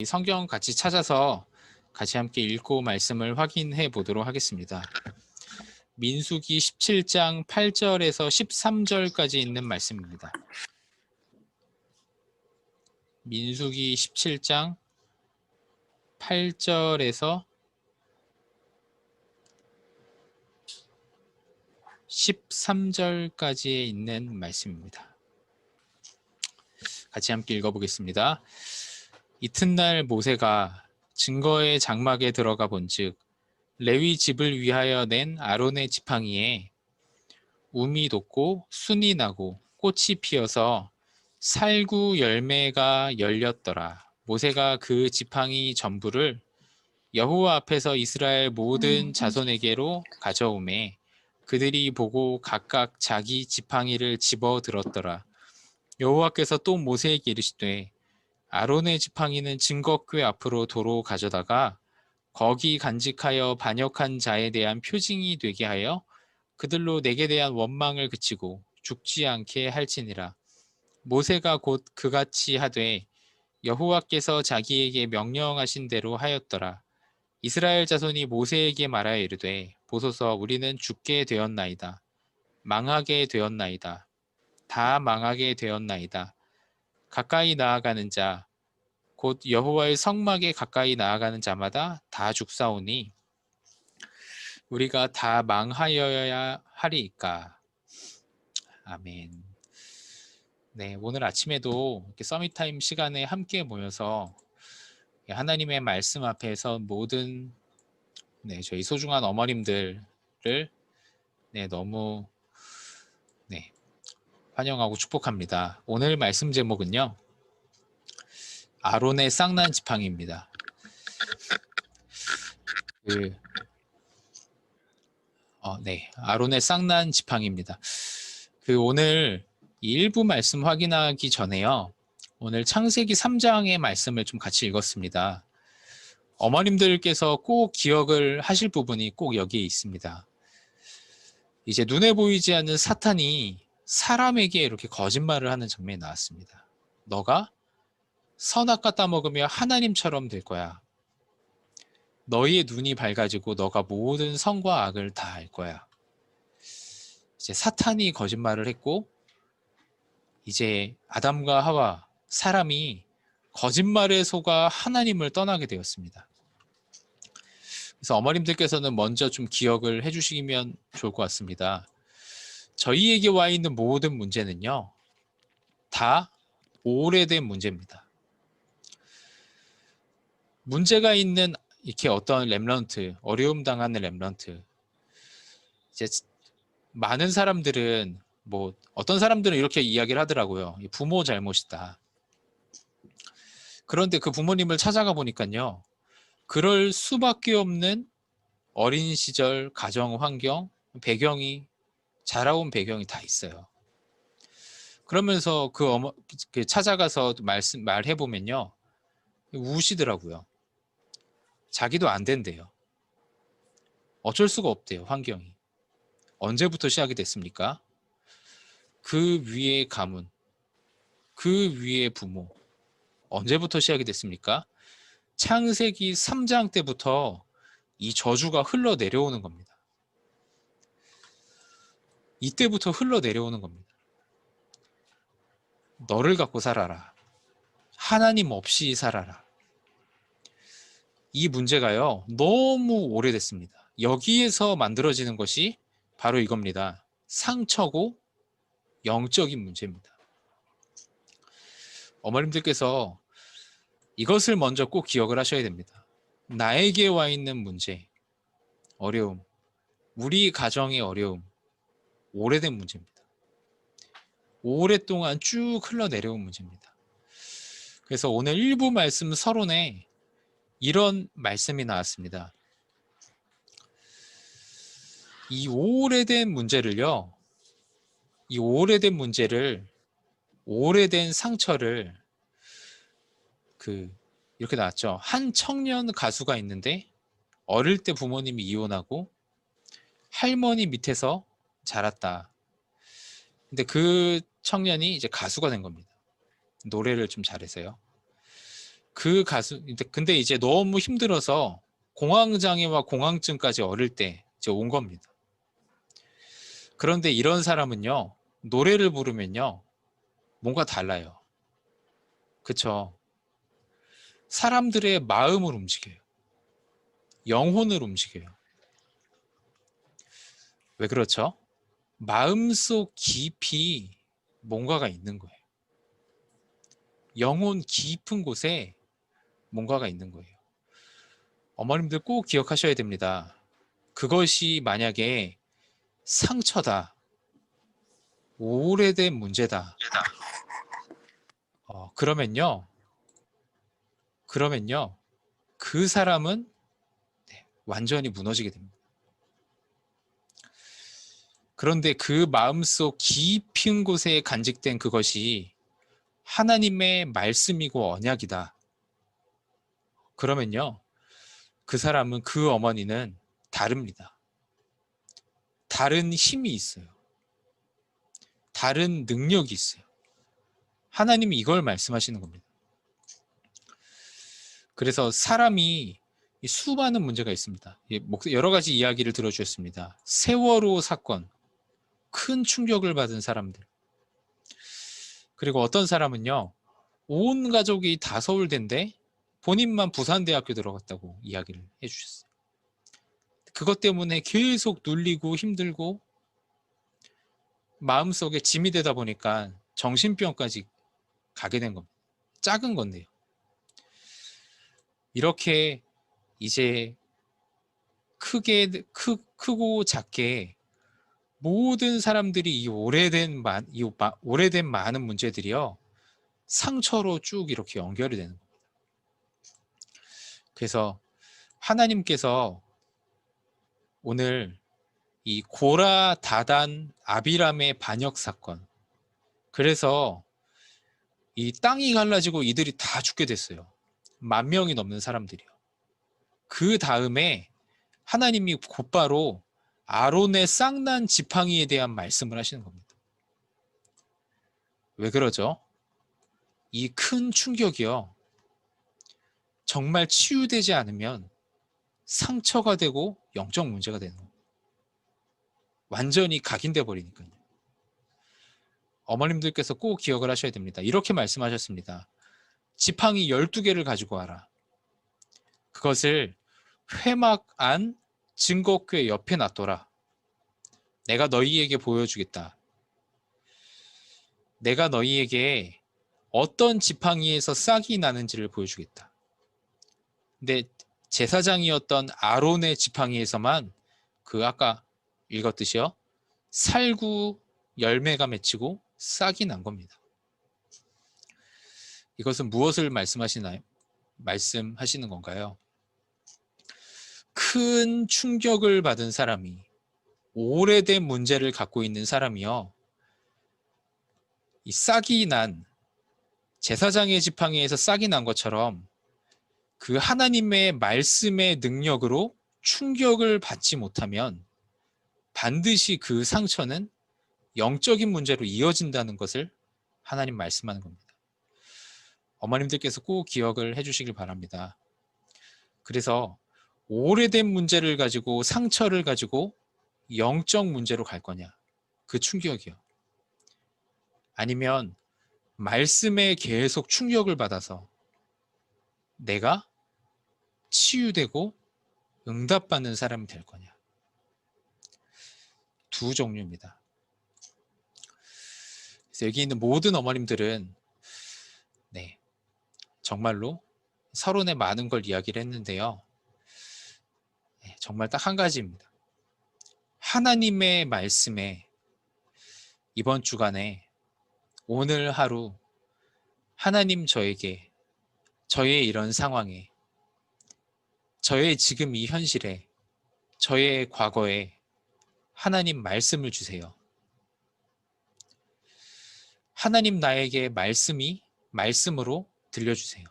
성경 같이 찾아서 같이 함께 읽고 말씀을 확인해 보도록 하겠습니다. 민수기 17장 8절에서 13절까지 있는 말씀입니다. 민수기 17장 8절에서 13절까지에 있는 말씀입니다. 같이 함께 읽어보겠습니다. 이튿날 모세가 증거의 장막에 들어가 본즉 레위 집을 위하여 낸 아론의 지팡이에 움이 돋고 순이 나고 꽃이 피어서 살구 열매가 열렸더라. 모세가 그 지팡이 전부를 여호와 앞에서 이스라엘 모든 자손에게로 가져오매 그들이 보고 각각 자기 지팡이를 집어 들었더라. 여호와께서 또 모세에게 이르시되 아론의 지팡이는 증거궤 앞으로 도로 가져다가 거기 간직하여 반역한 자에 대한 표징이 되게 하여 그들로 내게 대한 원망을 그치고 죽지 않게 할지니라. 모세가 곧 그같이 하되 여호와께서 자기에게 명령하신 대로 하였더라. 이스라엘 자손이 모세에게 말하여 이르되 보소서 우리는 죽게 되었나이다. 망하게 되었나이다. 다 망하게 되었나이다. 가까이 나아가는 자 곧 여호와의 성막에 가까이 나아가는 자마다 다 죽사오니 우리가 다 망하여야 하리이까. 아멘. 네, 오늘 아침에도 이렇게 서밋타임 시간에 함께 모여서 하나님의 말씀 앞에서 모든 저희 소중한 어머님들을 너무 환영하고 축복합니다. 오늘 말씀 제목은요, 아론의 쌍난 지팡이입니다. 아론의 쌍난 지팡이입니다. 오늘 일부 말씀 확인하기 전에요, 오늘 창세기 3장의 말씀을 좀 같이 읽었습니다. 어머님들께서 꼭 기억을 하실 부분이 꼭 여기에 있습니다. 이제 눈에 보이지 않는 사탄이 사람에게 이렇게 거짓말을 하는 장면이 나왔습니다. 너가 선악과 따먹으며 하나님처럼 될 거야. 너희의 눈이 밝아지고 너가 모든 선과 악을 다 알 거야. 이제 사탄이 거짓말을 했고 이제 아담과 하와 사람이 거짓말에 속아 하나님을 떠나게 되었습니다. 그래서 어머님들께서는 먼저 좀 기억을 해주시면 좋을 것 같습니다. 저희에게 와 있는 모든 문제는요, 다 오래된 문제입니다. 문제가 있는 이렇게 어떤 렘넌트, 어려움 당하는 렘넌트, 이제 많은 사람들은 어떤 사람들은 이렇게 이야기를 하더라고요. 부모 잘못이다. 그런데 그 부모님을 찾아가 보니까요, 그럴 수밖에 없는 어린 시절 가정 환경, 배경이, 자라온 배경이 다 있어요. 그러면서 찾아가서 말해보면요, 우시더라고요. 자기도 안 된대요. 어쩔 수가 없대요, 환경이. 언제부터 시작이 됐습니까? 그 위에 가문, 그 위에 부모, 언제부터 시작이 됐습니까? 창세기 3장 때부터 이 저주가 흘러내려오는 겁니다. 이때부터 흘러내려오는 겁니다. 너를 갖고 살아라. 하나님 없이 살아라. 이 문제가요, 너무 오래됐습니다. 여기에서 만들어지는 것이 바로 이겁니다. 상처고 영적인 문제입니다. 어머님들께서 이것을 먼저 꼭 기억을 하셔야 됩니다. 나에게 와 있는 문제, 어려움, 우리 가정의 어려움, 오래된 문제입니다. 오랫동안 쭉 흘러내려온 문제입니다. 그래서 오늘 일부 말씀 서론에 이런 말씀이 나왔습니다. 이 오래된 문제를 오래된 상처를 이렇게 나왔죠. 한 청년 가수가 있는데 어릴 때 부모님이 이혼하고 할머니 밑에서 자랐다. 근데 그 청년이 이제 가수가 된 겁니다. 노래를 좀 잘해서요. 그 가수, 근데 이제 너무 힘들어서 공황장애와 공황증까지 어릴 때 이제 온 겁니다. 그런데 이런 사람은요, 노래를 부르면요, 뭔가 달라요. 그쵸? 사람들의 마음을 움직여요. 영혼을 움직여요. 왜 그렇죠? 마음속 깊이 뭔가가 있는 거예요. 영혼 깊은 곳에 뭔가가 있는 거예요. 어머님들 꼭 기억하셔야 됩니다. 그것이 만약에 상처다, 오래된 문제다. 그러면요, 그 사람은 완전히 무너지게 됩니다. 그런데 그 마음속 깊은 곳에 간직된 그것이 하나님의 말씀이고 언약이다. 그러면요, 그 사람은, 그 어머니는 다릅니다. 다른 힘이 있어요. 다른 능력이 있어요. 하나님이 이걸 말씀하시는 겁니다. 그래서 사람이 수많은 문제가 있습니다. 여러 가지 이야기를 들어주셨습니다. 세월호 사건, 큰 충격을 받은 사람들. 그리고 어떤 사람은요, 온 가족이 다 서울대인데 본인만 부산대학교 들어갔다고 이야기를 해주셨어요. 그것 때문에 계속 눌리고 힘들고 마음속에 짐이 되다 보니까 정신병까지 가게 된 겁니다. 작은 건데요. 이렇게 이제 크고 작게 모든 사람들이 이 오래된 많은 문제들이요, 상처로 쭉 이렇게 연결이 되는 겁니다. 그래서 하나님께서 오늘 이 고라, 다단, 아비람의 반역 사건, 그래서 이 땅이 갈라지고 이들이 다 죽게 됐어요. 10,000명이 넘는 사람들이요. 그 다음에 하나님이 곧바로 아론의 쌍난 지팡이에 대한 말씀을 하시는 겁니다. 왜 그러죠? 이 큰 충격이요, 정말 치유되지 않으면 상처가 되고 영적 문제가 되는 겁니다. 완전히 각인돼 버리니까요. 어머님들께서 꼭 기억을 하셔야 됩니다. 이렇게 말씀하셨습니다. 지팡이 12개를 가지고 와라. 그것을 회막 안 증거궤 옆에 놔둬라. 내가 너희에게 보여주겠다. 내가 너희에게 어떤 지팡이에서 싹이 나는지를 보여주겠다. 근데 제사장이었던 아론의 지팡이에서만 그 아까 읽었듯이요, 살구 열매가 맺히고 싹이 난 겁니다. 이것은 무엇을 말씀하시는 건가요? 큰 충격을 받은 사람이, 오래된 문제를 갖고 있는 사람이요, 이 싹이 난, 제사장의 지팡이에서 싹이 난 것처럼 그 하나님의 말씀의 능력으로 충격을 받지 못하면 반드시 그 상처는 영적인 문제로 이어진다는 것을 하나님 말씀하는 겁니다. 어머님들께서 꼭 기억을 해주시길 바랍니다. 그래서 오래된 문제를 가지고, 상처를 가지고 영적 문제로 갈 거냐, 그 충격이요. 아니면 말씀에 계속 충격을 받아서 내가 치유되고 응답받는 사람이 될 거냐. 두 종류입니다. 그래서 여기 있는 모든 어머님들은 정말로 서론에 많은 걸 이야기를 했는데요, 정말 딱 한 가지입니다. 하나님의 말씀에 이번 주간에, 오늘 하루 하나님 저에게, 저의 이런 상황에, 저의 지금 이 현실에, 저의 과거에 하나님 말씀을 주세요. 하나님 나에게 말씀으로 들려주세요.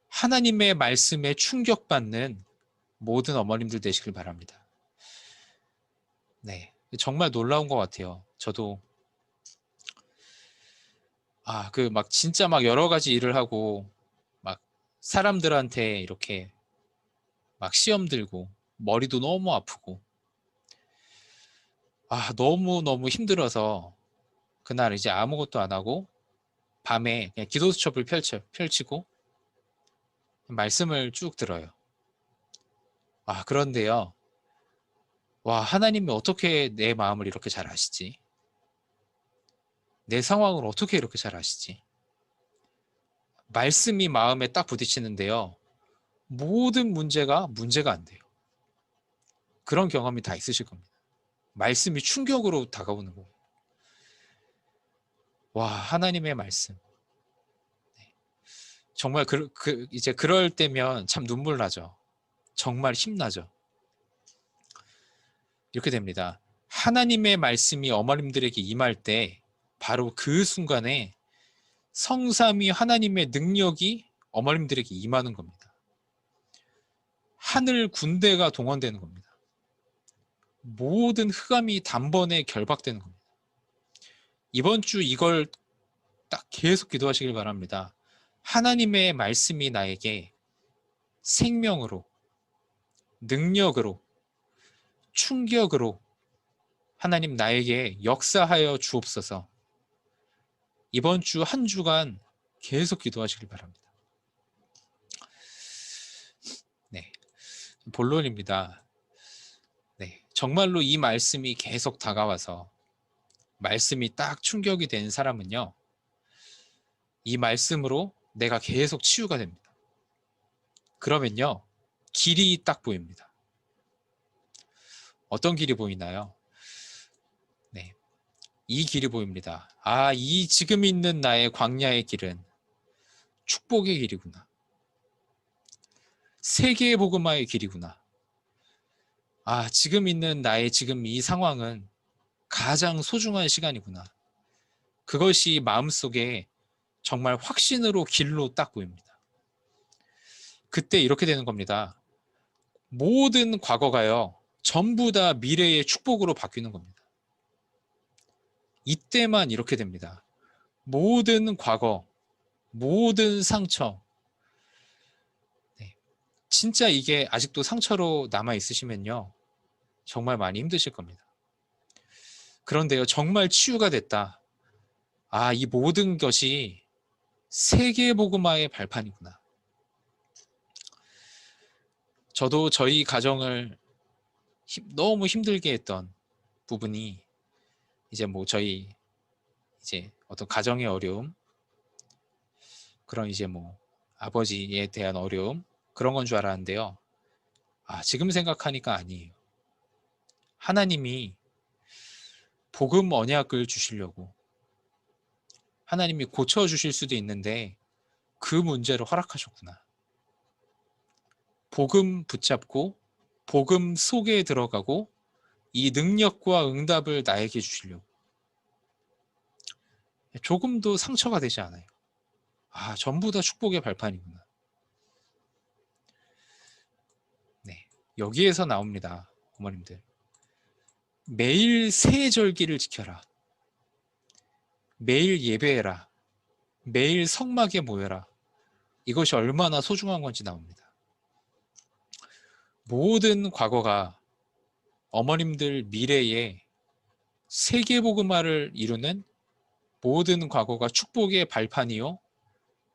하나님의 말씀에 충격받는 모든 어머님들 되시길 바랍니다. 정말 놀라운 것 같아요. 저도 그 막 진짜 막 여러 가지 일을 하고 막 사람들한테 이렇게 막 시험 들고 머리도 너무 아프고 너무너무 힘들어서 그날 이제 아무것도 안 하고 밤에 그냥 기도 수첩을 펼치고 말씀을 쭉 들어요. 그런데요. 하나님이 어떻게 내 마음을 이렇게 잘 아시지? 내 상황을 어떻게 이렇게 잘 아시지? 말씀이 마음에 딱 부딪히는데요. 모든 문제가 안 돼요. 그런 경험이 다 있으실 겁니다. 말씀이 충격으로 다가오는 거예요. 하나님의 말씀. 정말 이제 그럴 때면 참 눈물 나죠. 정말 힘나죠. 이렇게 됩니다. 하나님의 말씀이 어머님들에게 임할 때 바로 그 순간에 성삼위 하나님의 능력이 어머님들에게 임하는 겁니다. 하늘 군대가 동원되는 겁니다. 모든 흑암이 단번에 결박되는 겁니다. 이번 주 이걸 딱 계속 기도하시길 바랍니다. 하나님의 말씀이 나에게 생명으로, 능력으로, 충격으로 하나님 나에게 역사하여 주옵소서. 이번 주 한 주간 계속 기도하시길 바랍니다. 네, 본론입니다. 네, 정말로 이 말씀이 계속 다가와서 말씀이 딱 충격이 된 사람은요, 이 말씀으로 내가 계속 치유가 됩니다. 그러면요, 길이 딱 보입니다. 어떤 길이 보이나요? 네, 이 길이 보입니다. 이 지금 있는 나의 광야의 길은 축복의 길이구나. 세계의 복음화의 길이구나. 지금 있는 나의 지금 이 상황은 가장 소중한 시간이구나. 그것이 마음속에 정말 확신으로 길로 딱 보입니다. 그때 이렇게 되는 겁니다. 모든 과거가요, 전부 다 미래의 축복으로 바뀌는 겁니다. 이때만 이렇게 됩니다. 모든 과거, 모든 상처, 진짜 이게 아직도 상처로 남아 있으시면요, 정말 많이 힘드실 겁니다. 그런데요, 정말 치유가 됐다. 이 모든 것이 세계복음화의 발판이구나. 저도 저희 가정을 너무 힘들게 했던 부분이 이제 저희 이제 어떤 가정의 어려움, 그런 이제 아버지에 대한 어려움, 그런 건 줄 알았는데요. 지금 생각하니까 아니에요. 하나님이 복음 언약을 주시려고 하나님이 고쳐주실 수도 있는데 그 문제를 허락하셨구나. 복음 붙잡고 복음 속에 들어가고 이 능력과 응답을 나에게 주시려고. 조금도 상처가 되지 않아요. 전부 다 축복의 발판이구나. 네, 여기에서 나옵니다. 어머님들. 매일 세절기를 지켜라. 매일 예배해라. 매일 성막에 모여라. 이것이 얼마나 소중한 건지 나옵니다. 모든 과거가 어머님들 미래에 세계복음화를 이루는 모든 과거가 축복의 발판이요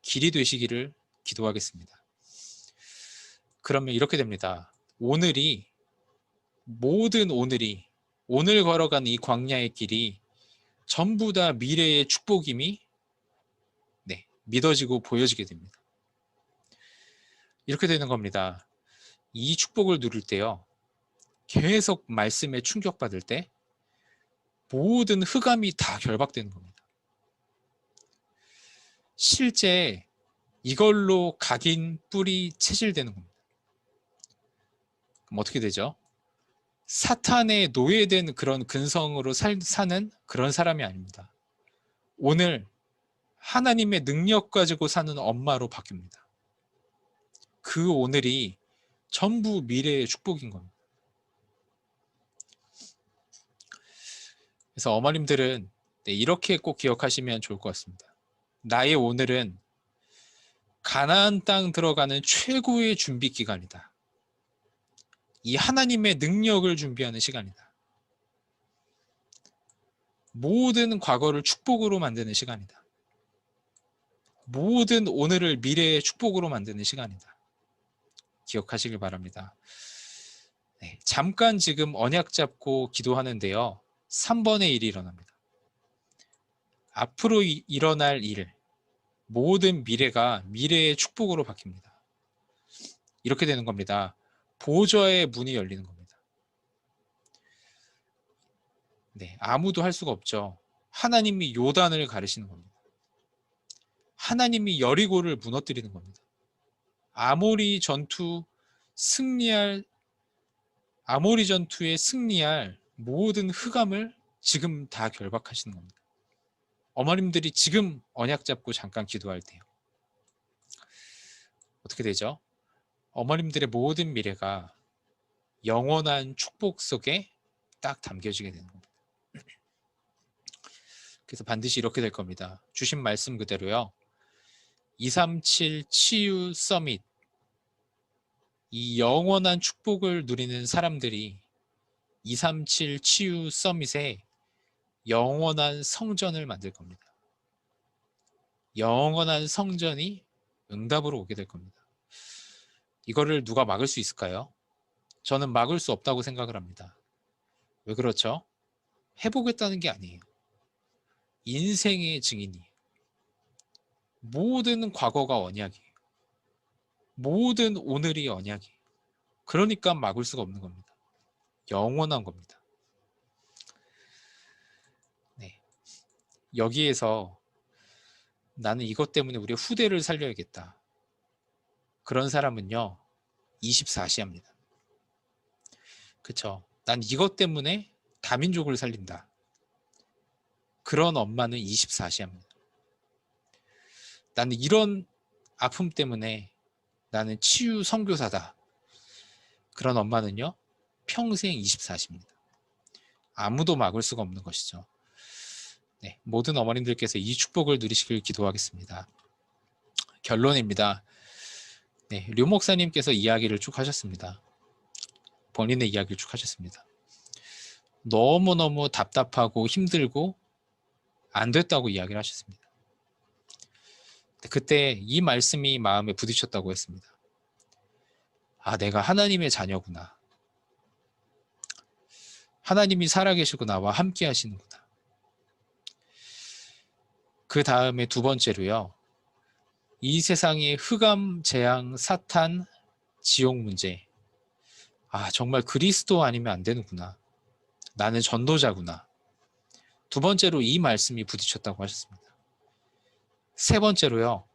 길이 되시기를 기도하겠습니다. 그러면 이렇게 됩니다. 모든 오늘이 오늘 걸어간 이 광야의 길이 전부 다 미래의 축복임이 믿어지고 보여지게 됩니다. 이렇게 되는 겁니다. 이 축복을 누릴 때요, 계속 말씀에 충격받을 때 모든 흑암이 다 결박되는 겁니다. 실제 이걸로 각인, 뿔이 체질되는 겁니다. 그럼 어떻게 되죠? 사탄의 노예된 그런 근성으로 사는 그런 사람이 아닙니다. 오늘 하나님의 능력 가지고 사는 엄마로 바뀝니다. 그 오늘이 전부 미래의 축복인 겁니다. 그래서 어머님들은 이렇게 꼭 기억하시면 좋을 것 같습니다. 나의 오늘은 가나안 땅 들어가는 최고의 준비 기간이다. 이 하나님의 능력을 준비하는 시간이다. 모든 과거를 축복으로 만드는 시간이다. 모든 오늘을 미래의 축복으로 만드는 시간이다. 기억하시길 바랍니다. 네, 잠깐 지금 언약 잡고 기도하는데요. 3번의 일이 일어납니다. 앞으로 일어날 일, 모든 미래가 미래의 축복으로 바뀝니다. 이렇게 되는 겁니다. 보좌의 문이 열리는 겁니다. 네, 아무도 할 수가 없죠. 하나님이 요단을 가르시는 겁니다. 하나님이 여리고를 무너뜨리는 겁니다. 아모리 전투에 승리할 모든 흑암을 지금 다 결박하시는 겁니다. 어머님들이 지금 언약 잡고 잠깐 기도할 때요. 어떻게 되죠? 어머님들의 모든 미래가 영원한 축복 속에 딱 담겨지게 되는 겁니다. 그래서 반드시 이렇게 될 겁니다. 주신 말씀 그대로요. 237 치유 서밋, 이 영원한 축복을 누리는 사람들이 237 치유 서밋에 영원한 성전을 만들 겁니다. 영원한 성전이 응답으로 오게 될 겁니다. 이거를 누가 막을 수 있을까요? 저는 막을 수 없다고 생각을 합니다. 왜 그렇죠? 해보겠다는 게 아니에요. 인생의 증인이에요. 모든 과거가 언약이에요. 모든 오늘이 언약이에요. 그러니까 막을 수가 없는 겁니다. 영원한 겁니다. 네. 여기에서 나는 이것 때문에 우리 후대를 살려야겠다. 그런 사람은요, 24시합니다. 그쵸? 난 이것 때문에 다민족을 살린다. 그런 엄마는 24시합니다. 나는 이런 아픔 때문에 나는 치유 선교사다. 그런 엄마는요, 평생 24시입니다. 아무도 막을 수가 없는 것이죠. 네, 모든 어머님들께서 이 축복을 누리시길 기도하겠습니다. 결론입니다. 네, 류 목사님께서 이야기를 쭉 하셨습니다. 본인의 이야기를 쭉 하셨습니다. 너무너무 답답하고 힘들고 안 됐다고 이야기를 하셨습니다. 그때 이 말씀이 마음에 부딪혔다고 했습니다. 아, 내가 하나님의 자녀구나. 하나님이 살아계시고 나와 함께 하시는구나. 그 다음에 두 번째로요. 이 세상의 흑암, 재앙, 사탄, 지옥 문제. 아, 정말 그리스도 아니면 안 되는구나. 나는 전도자구나. 두 번째로 이 말씀이 부딪혔다고 하셨습니다. 세 번째로요.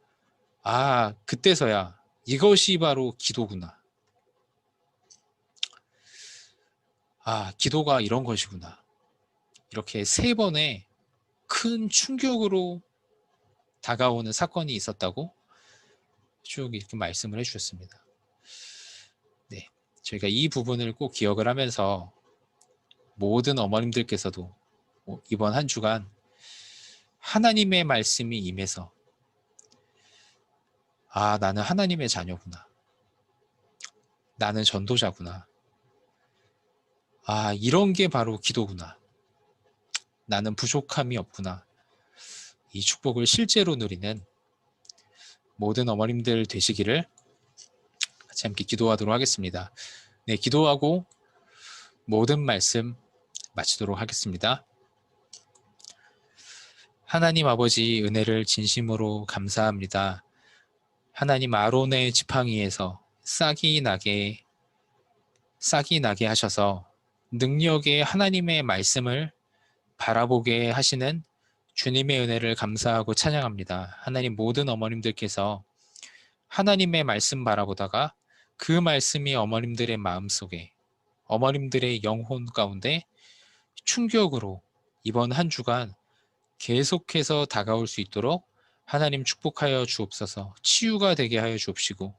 아, 그때서야 이것이 바로 기도구나. 아, 기도가 이런 것이구나. 이렇게 세 번의 큰 충격으로 다가오는 사건이 있었다고 쭉 이렇게 말씀을 해주셨습니다. 네, 저희가 이 부분을 꼭 기억을 하면서 모든 어머님들께서도 이번 한 주간 하나님의 말씀이 임해서 아, 나는 하나님의 자녀구나. 나는 전도자구나. 아, 이런 게 바로 기도구나. 나는 부족함이 없구나. 이 축복을 실제로 누리는 모든 어머님들 되시기를 같이 함께 기도하도록 하겠습니다. 네, 기도하고 모든 말씀 마치도록 하겠습니다. 하나님 아버지 은혜를 진심으로 감사합니다. 하나님 아론의 지팡이에서 싹이 나게 하셔서 능력의 하나님의 말씀을 바라보게 하시는 주님의 은혜를 감사하고 찬양합니다. 하나님 모든 어머님들께서 하나님의 말씀 바라보다가 그 말씀이 어머님들의 마음속에 어머님들의 영혼 가운데 충격으로 이번 한 주간 계속해서 다가올 수 있도록 하나님 축복하여 주옵소서. 치유가 되게 하여 주옵시고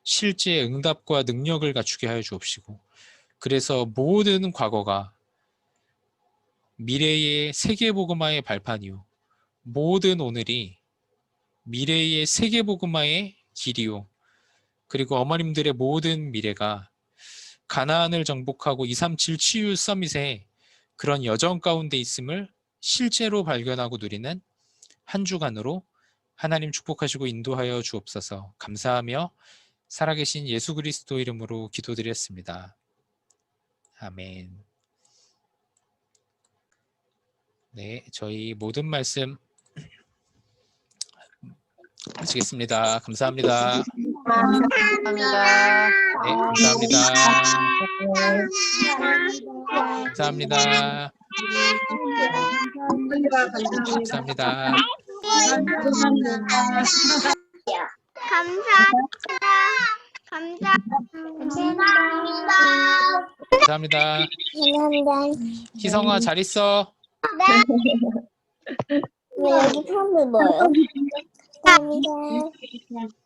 실제 응답과 능력을 갖추게 하여 주옵시고 그래서 모든 과거가 미래의 세계복음화의 발판이요 모든 오늘이 미래의 세계복음화의 길이요. 그리고 어머님들의 모든 미래가 가나안을 정복하고 237 치유 서밋의 그런 여정 가운데 있음을 실제로 발견하고 누리는 한 주간으로 하나님 축복하시고 인도하여 주옵소서. 감사하며 살아계신 예수 그리스도 이름으로 기도드렸습니다. 아멘. 네, 저희 모든 말씀 마치겠습니다. 감사합니다. 감사합니다. 네, 감사합니다. 감사합니다. 감사합니다. 감사합니다. 희성아 잘 있어. 왜 여기 팜을 뭐요? 감사합니다.